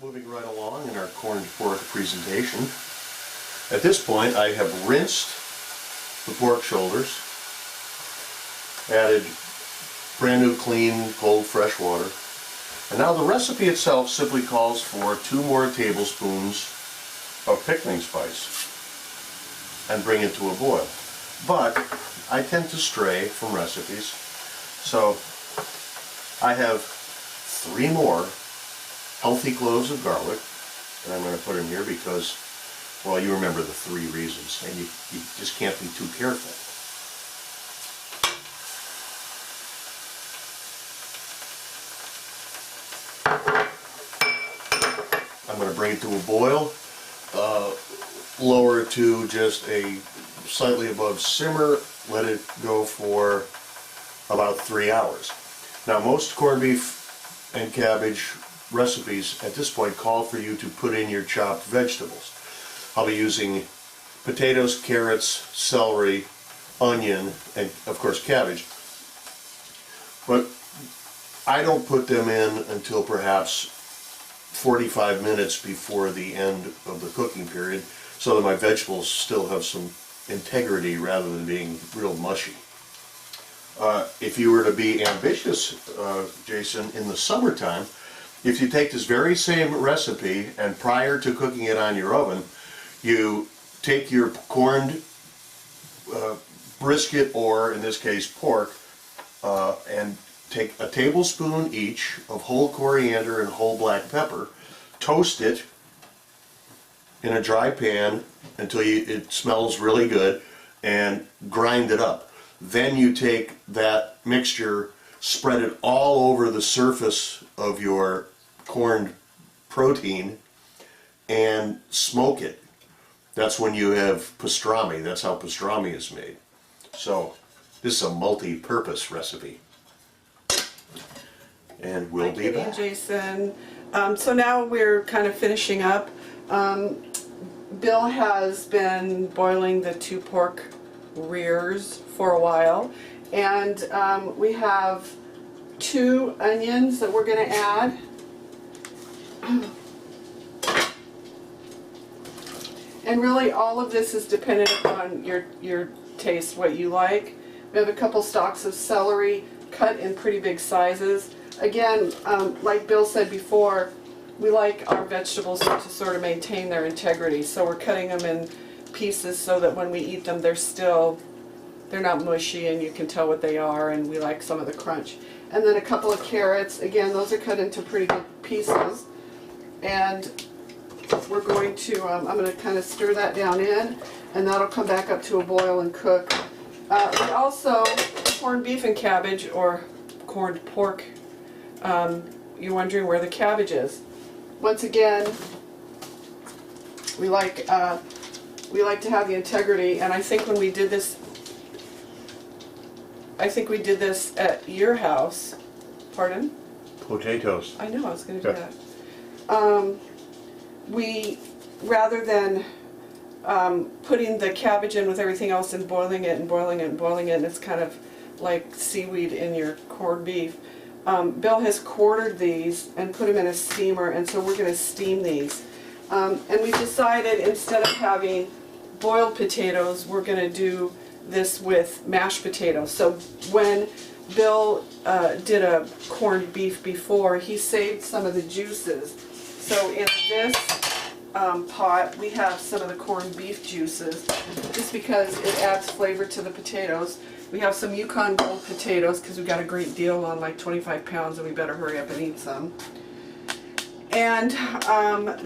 Moving right along in our corned pork presentation. At this point I have rinsed the pork shoulders, added brand new clean cold fresh water, and now the recipe itself simply calls for 2 more tablespoons of pickling spice and bring it to a boil. But I tend to stray from recipes, so I have 3 more healthy cloves of garlic, and I'm going to put them here because, well, you remember the 3 reasons, and you just can't be too careful. I'm going to bring it to a boil, lower to just a slightly above simmer, let it go for about 3 hours. Now, most corned beef and cabbage recipes at this point call for you to put in your chopped vegetables. I'll be using potatoes, carrots, celery, onion, and of course cabbage. But I don't put them in until perhaps 45 minutes before the end of the cooking period, so that my vegetables still have some integrity rather than being real mushy. If you were to be ambitious, Jason, in the summertime, if you take this very same recipe and prior to cooking it on your oven, you take your corned brisket, or in this case pork, and take a tablespoon each of whole coriander and whole black pepper, toast it in a dry pan until it smells really good, and grind it up. Then you take that mixture, spread it all over the surface of your corned protein, and smoke it. That's when you have pastrami. That's how pastrami is made. So this is a multi-purpose recipe. And we'll be back. Jason. So now we're kind of finishing up. Bill has been boiling the 2 pork rears for a while, and we have 2 onions that we're going to add. And really all of this is dependent upon your taste, what you like. We have a couple stalks of celery cut in pretty big sizes. Again, like Bill said before, we like our vegetables to sort of maintain their integrity, so we're cutting them in pieces so that when we eat them they're not mushy and you can tell what they are, and we like some of the crunch. And then a couple of carrots, again those are cut into pretty good pieces, and we're going to, I'm going to kind of stir that down in, and that'll come back up to a boil and cook. We also, corned beef and cabbage, or corned pork, you're wondering where the cabbage is. Once again, we like to have the integrity, and I think when we did this, at your house. Pardon? Potatoes. I know, I was going to do that. We, rather than putting the cabbage in with everything else and boiling it and boiling it and boiling it, and it's kind of like seaweed in your corned beef, Bill has quartered these and put them in a steamer, and so we're going to steam these. And we decided, instead of having boiled potatoes, we're going to do this with mashed potatoes. So when Bill did a corned beef before, he saved some of the juices. So in this pot, we have some of the corned beef juices, just because it adds flavor to the potatoes. We have some Yukon Gold potatoes because we got a great deal on like 25 pounds, and we better hurry up and eat some. And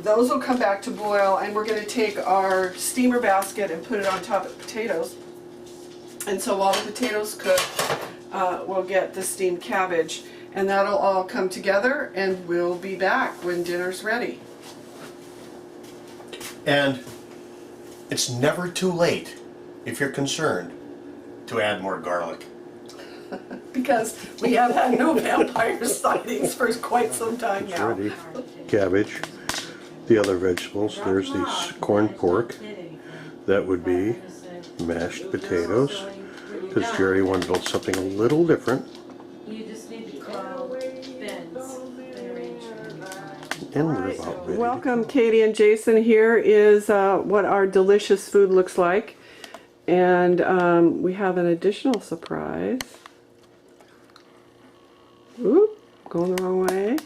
those will come back to boil, and we're going to take our steamer basket and put it on top of the potatoes. And so while the potatoes cook, we'll get the steamed cabbage, and that'll all come together, and we'll be back when dinner's ready. And it's never too late, if you're concerned, to add more garlic. Because we have had no vampire sightings for quite some time now. Ready. Cabbage. The other vegetables, there's the corned pork. That would be mashed potatoes, because Jerry wanted to build something a little different. You just need to call Ben's. And we're about ready to Welcome, go. Katie and Jason. Here is what our delicious food looks like. And we have an additional surprise. Oop, going the wrong way.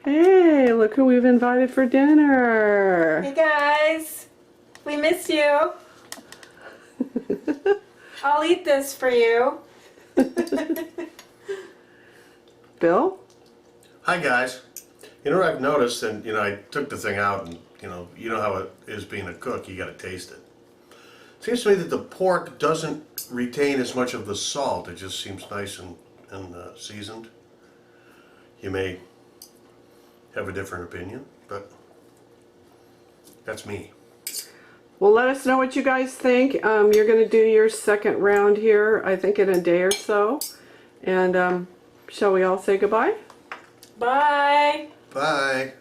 Hey, look who we've invited for dinner. Hey guys, we miss you. I'll eat this for you. Bill? Hi guys. You know what I've noticed, and I took the thing out, and you know how it is being a cook. You got to taste it. Seems to me that the pork doesn't retain as much of the salt. It just seems nice and seasoned. You may have a different opinion, but that's me. Well, let us know what you guys think. You're going to do your second round here, I think, in a day or so. And shall we all say goodbye? Bye. Bye.